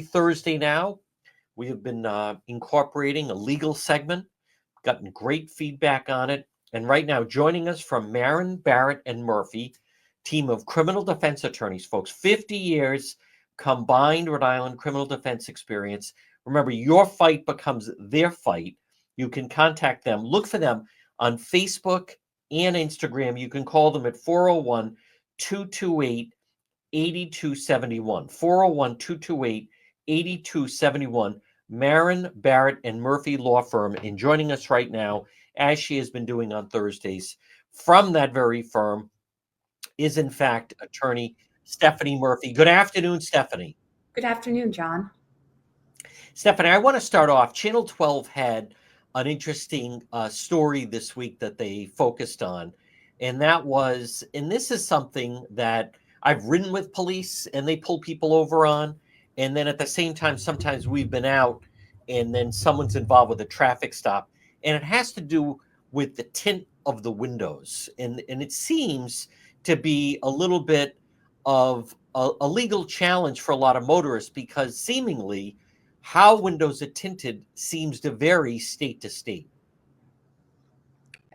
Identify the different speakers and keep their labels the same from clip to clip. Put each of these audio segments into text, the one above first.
Speaker 1: Thursday now. We have been incorporating a legal segment, gotten great feedback on it. And right now, joining us from Marin, Barrett, and Murphy, team of criminal defense attorneys, folks, 50 years combined Rhode Island criminal defense experience. Remember, your fight becomes their fight. You can contact them. Look for them on Facebook and Instagram. You can call them at 401 228 8271. 401 228 8271. Marin, Barrett, and Murphy Law Firm. And joining us right now, as she has been doing on Thursdays, from that very firm, is in fact attorney Stefanie Murphy. Good afternoon, Stefanie.
Speaker 2: Good afternoon, John.
Speaker 1: Stefanie, I want to start off. Channel 12 had an interesting story this week that they focused on. And that was, and this is something that I've ridden with police and they pull people over on. And then at the same time, sometimes we've been out and then someone's involved with a traffic stop. And it has to do with the tint of the windows. And it seems to be a little bit of a legal challenge for a lot of motorists because seemingly how windows are tinted seems to vary state to state.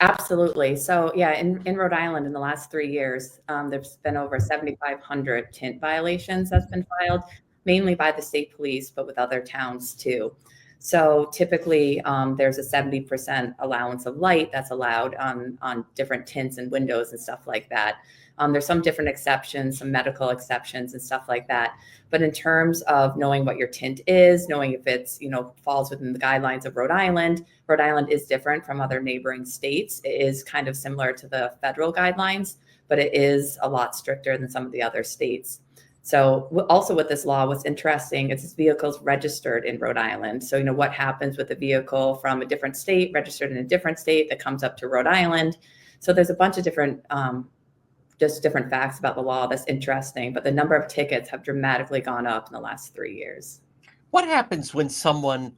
Speaker 2: Absolutely. So yeah, in Rhode Island in the last 3 years, there's been over 7,500 tint violations that's been filed, mainly by the state police, but with other towns too. So typically there's a 70% allowance of light that's allowed on different tints and windows and stuff like that. There's some different exceptions, some medical exceptions and stuff like that. But in terms of knowing what your tint is, knowing if it's, falls within the guidelines of Rhode Island is different from other neighboring states. It is kind of similar to the federal guidelines, but it is a lot stricter than some of the other states. So also with this law, what's interesting is this vehicle is registered in Rhode Island. So, what happens with a vehicle from a different state, registered in a different state that comes up to Rhode Island. So there's a bunch of different just different facts about the law that's interesting, but the number of tickets have dramatically gone up in the last 3 years.
Speaker 1: What happens when someone,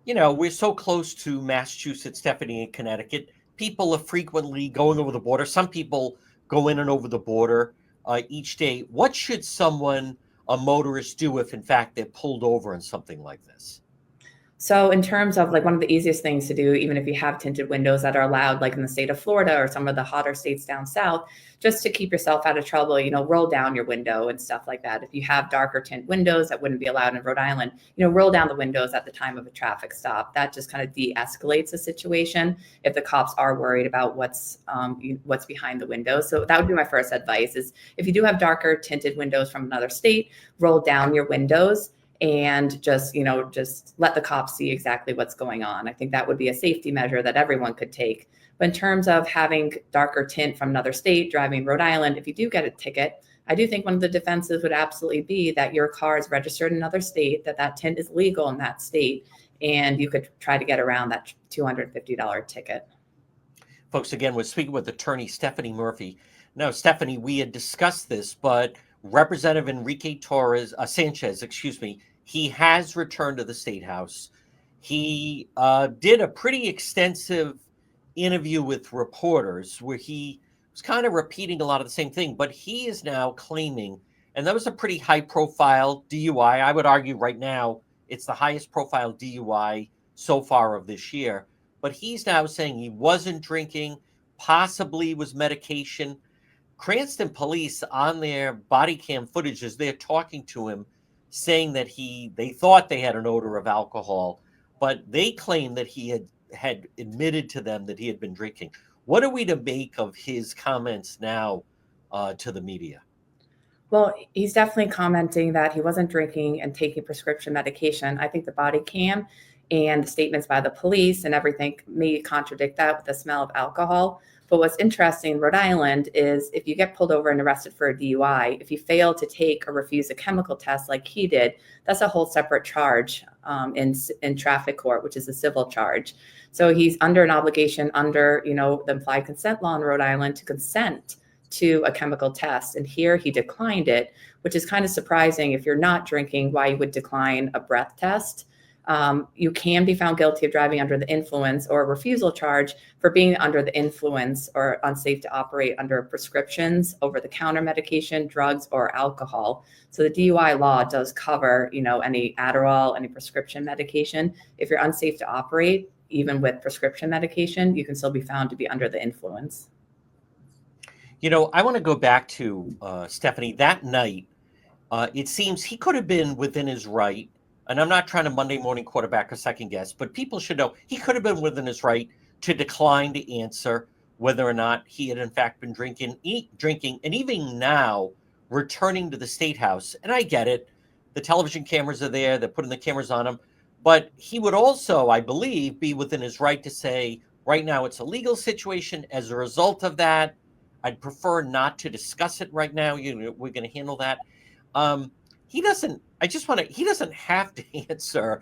Speaker 1: we're so close to Massachusetts, Stefanie, and Connecticut, people are frequently going over the border. Some people go in and over the border each day. What should a motorist do if in fact they're pulled over in something like this?
Speaker 2: So in terms of one of the easiest things to do, even if you have tinted windows that are allowed, like in the state of Florida or some of the hotter states down south, just to keep yourself out of trouble, roll down your window and stuff like that. If you have darker tint windows that wouldn't be allowed in Rhode Island, roll down the windows at the time of a traffic stop. That just kind of de-escalates the situation if the cops are worried about what's behind the window. So that would be my first advice is if you do have darker tinted windows from another state, roll down your windows and just let the cops see exactly what's going on. I think that would be a safety measure that everyone could take. But in terms of having darker tint from another state, driving Rhode Island, if you do get a ticket, I do think one of the defenses would absolutely be that your car is registered in another state, that tint is legal in that state, and you could try to get around that $250 ticket.
Speaker 1: Folks, again, we're speaking with attorney Stefanie Murphy. Now, Stefanie, we had discussed this, but Representative Enrique Sanchez, he has returned to the State House. He did a pretty extensive interview with reporters where he was kind of repeating a lot of the same thing, but he is now claiming, and that was a pretty high-profile DUI. I would argue right now it's the highest-profile DUI so far of this year. But he's now saying he wasn't drinking, possibly was medication. Cranston police on their body cam footage as they're talking to him, saying that they thought they had an odor of alcohol, but they claim that he had admitted to them that he had been drinking. What are we to make of his comments now to the media?
Speaker 2: Well, he's definitely commenting that he wasn't drinking and taking prescription medication. I think the body cam and the statements by the police and everything may contradict that with the smell of alcohol. But what's interesting in Rhode Island is if you get pulled over and arrested for a DUI, if you fail to take or refuse a chemical test like he did, that's a whole separate charge in traffic court, which is a civil charge. So he's under an obligation under, the implied consent law in Rhode Island to consent to a chemical test. And here he declined it, which is kind of surprising. If you're not drinking, why you would decline a breath test. You can be found guilty of driving under the influence or a refusal charge for being under the influence or unsafe to operate under prescriptions, over-the-counter medication, drugs, or alcohol. So the DUI law does cover, any Adderall, any prescription medication. If you're unsafe to operate, even with prescription medication, you can still be found to be under the influence.
Speaker 1: I want to go back to Stefanie. That night, it seems he could have been within his right. And I'm not trying to Monday morning quarterback or second guess, but people should know he could have been within his right to decline to answer whether or not he had in fact been drinking, and even now returning to the State House. And I get it. The television cameras are there. They're putting the cameras on him. But he would also, I believe, be within his right to say, right now it's a legal situation. As a result of that, I'd prefer not to discuss it right now. We're going to handle that. He doesn't have to answer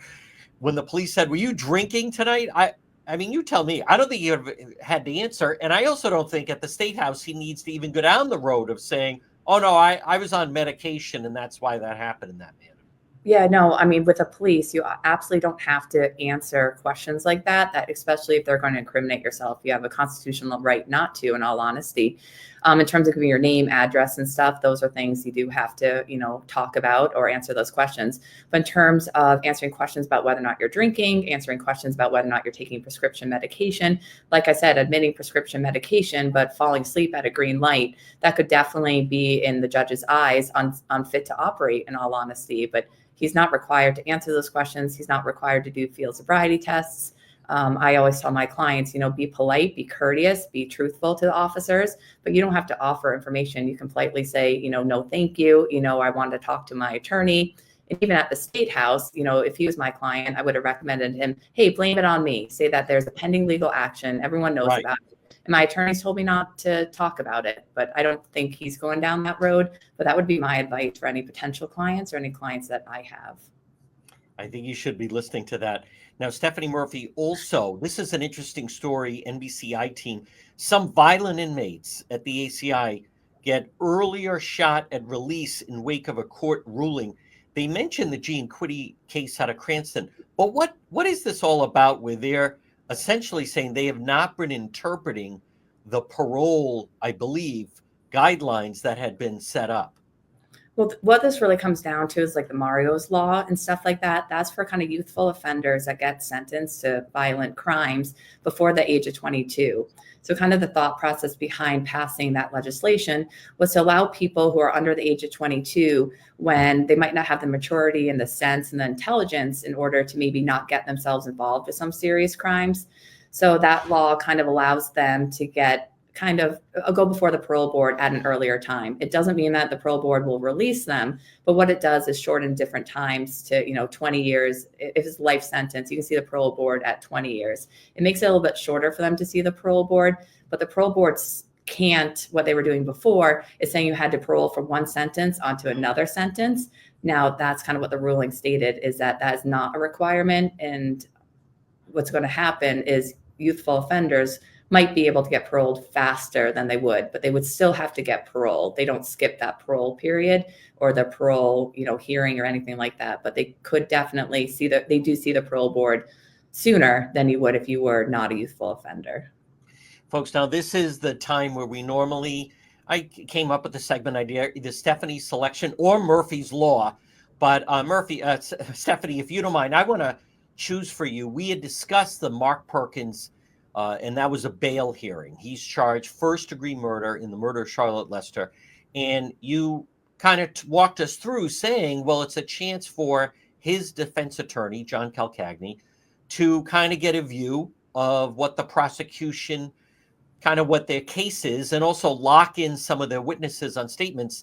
Speaker 1: when the police said, were you drinking tonight? I mean, you tell me. I don't think he had to answer. And I also don't think at the State House he needs to even go down the road of saying, oh, no, I was on medication and that's why that happened in that manner.
Speaker 2: Yeah, no, I mean, with the police, you absolutely don't have to answer questions like that, especially if they're going to incriminate yourself. You have a constitutional right not to, in all honesty. In terms of giving your name, address, and stuff, those are things you do have to, talk about or answer those questions. But in terms of answering questions about whether or not you're drinking, answering questions about whether or not you're taking prescription medication, like I said, admitting prescription medication, but falling asleep at a green light, that could definitely be in the judge's eyes unfit to operate, in all honesty. But he's not required to answer those questions. He's not required to do field sobriety tests. I always tell my clients, be polite, be courteous, be truthful to the officers, but you don't have to offer information. You can politely say, no, thank you. I wanted to talk to my attorney. And even at the State House, if he was my client, I would have recommended him, hey, blame it on me. Say that there's a pending legal action. Everyone knows about it. And my attorneys told me not to talk about it, but I don't think he's going down that road. But that would be my advice for any potential clients or any clients that I have.
Speaker 1: I think you should be listening to that. Now, Stefanie Murphy, also, this is an interesting story, NBCI team. Some violent inmates at the ACI get earlier shot at release in wake of a court ruling. They mentioned the Jean Quiddy case out of Cranston. But what is this all about where they're essentially saying they have not been interpreting the parole, I believe, guidelines that had been set up?
Speaker 2: Well, what this really comes down to is like the Mario's law and stuff like that. That's for kind of youthful offenders that get sentenced to violent crimes before the age of 22. So kind of the thought process behind passing that legislation was to allow people who are under the age of 22, when they might not have the maturity and the sense and the intelligence in order to maybe not get themselves involved with some serious crimes. So that law kind of allows them to go before the parole board at an earlier time. It doesn't mean that the parole board will release them, but what it does is shorten different times to, 20 years. If it's life sentence, you can see the parole board at 20 years. It makes it a little bit shorter for them to see the parole board, but the parole boards can't, what they were doing before is saying you had to parole from one sentence onto another sentence. Now that's kind of what the ruling stated, is that is not a requirement. And what's going to happen is youthful offenders might be able to get paroled faster than they would, but they would still have to get parole. They don't skip that parole period or the parole, hearing or anything like that. But they could definitely they do see the parole board sooner than you would if you were not a youthful offender.
Speaker 1: Folks, now this is the time where I came up with the segment idea, either Stefanie's selection or Murphy's Law. But Stefanie, if you don't mind, I want to choose for you. We had discussed the Mark Perkins and that was a bail hearing. He's charged first-degree murder in the murder of Charlotte Lester. And you kind of walked us through saying, well, it's a chance for his defense attorney, John Calcagni, to kind of get a view of what the prosecution, kind of what their case is, and also lock in some of their witnesses on statements.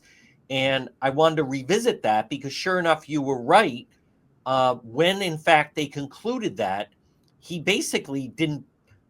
Speaker 1: And I wanted to revisit that because sure enough, you were right. When in fact they concluded that, he basically didn't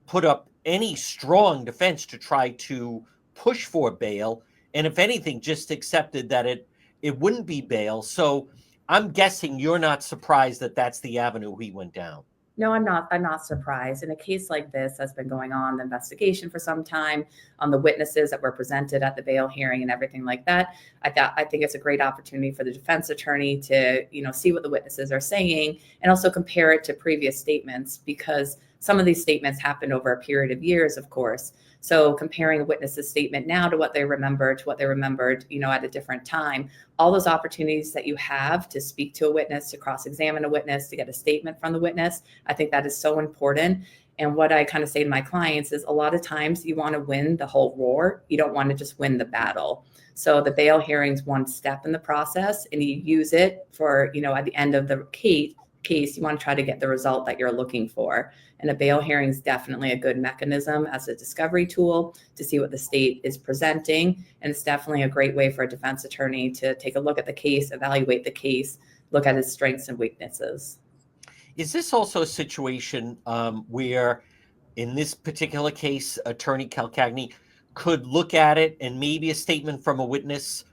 Speaker 1: put up any strong defense to try to push for bail. And if anything, just accepted that it wouldn't be bail. So I'm guessing you're not surprised that that's the avenue he went down.
Speaker 2: No, I'm not. I'm not surprised. In a case like this that's been going on, the investigation for some time, on the witnesses that were presented at the bail hearing and everything like that, I think it's a great opportunity for the defense attorney to, see what the witnesses are saying and also compare it to previous statements, because some of these statements happened over a period of years, of course. So comparing a witness's statement now to what they remember to what they remembered, at a different time, all those opportunities that you have to speak to a witness, to cross-examine a witness, to get a statement from the witness, I think that is so important. And what I kind of say to my clients is, a lot of times you want to win the whole war. You don't want to just win the battle. So the bail hearing is one step in the process, and you use it for, at the end of the case, you want to try to get the result that you're looking for. And a bail hearing is definitely a good mechanism as a discovery tool to see what the state is presenting. And it's definitely a great way for a defense attorney to take a look at the case, evaluate the case, look at its strengths and weaknesses.
Speaker 1: Is this also a situation where, in this particular case, Attorney Calcagni could look at it and maybe a statement from a witness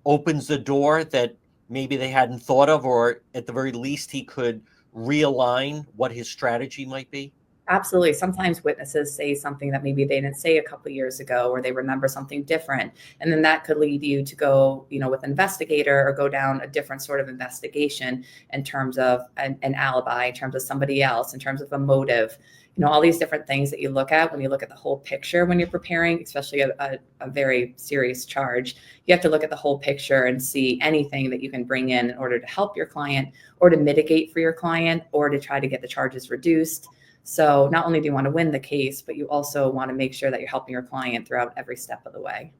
Speaker 1: opens the door that maybe they hadn't thought of, or at the very least he could realign what his strategy might be?
Speaker 2: Absolutely. Sometimes witnesses say something that maybe they didn't say a couple of years ago, or they remember something different. And then that could lead you to go, with an investigator, or go down a different sort of investigation in terms of an alibi, in terms of somebody else, in terms of a motive, all these different things that you look at when you look at the whole picture when you're preparing, especially a very serious charge. You have to look at the whole picture and see anything that you can bring in order to help your client, or to mitigate for your client, or to try to get the charges reduced. So not only do you want to win the case, but you also want to make sure that you're helping your client throughout every step of the way.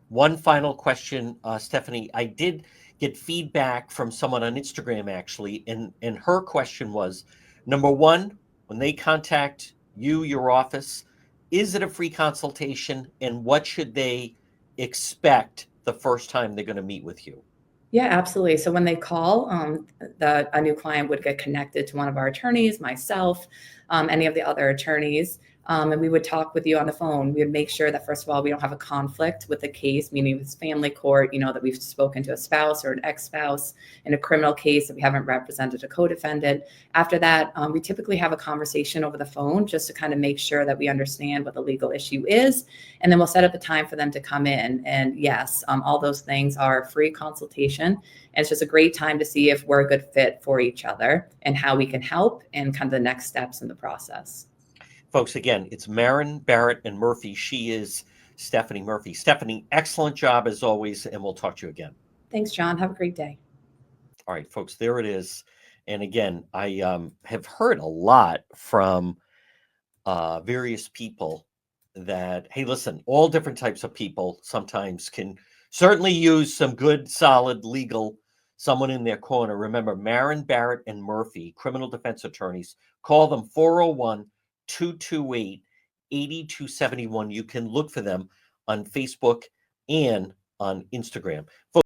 Speaker 1: One final question, Stefanie. I did get feedback from someone on Instagram, actually, and her question was, number one, when they contact you, your office, is it a free consultation, and what should they expect the first time they're going to meet with you?
Speaker 2: Yeah, absolutely. So when they call, a new client would get connected to one of our attorneys, myself, any of the other attorneys, and we would talk with you on the phone. We would make sure that, first of all, we don't have a conflict with the case, meaning if it's family court, that we've spoken to a spouse or an ex-spouse. In a criminal case, that we haven't represented a co-defendant. After that, we typically have a conversation over the phone just to kind of make sure that we understand what the legal issue is. And then we'll set up a time for them to come in. And yes, all those things are free consultation. And it's just a great time to see if we're a good fit for each other and how we can help, and kind of the next steps in the process.
Speaker 1: Folks, again, it's Marin, Barrett, and Murphy. She is Stefanie Murphy. Stefanie, excellent job as always, and we'll talk to you again.
Speaker 2: Thanks, John. Have a great day.
Speaker 1: All right, folks, there it is. And again, I have heard a lot from various people that, hey, listen, all different types of people sometimes can certainly use some good, solid legal, someone in their corner. Remember, Marin, Barrett, and Murphy, criminal defense attorneys. Call them 401-228-8271. You can look for them on Facebook and on Instagram. Folks,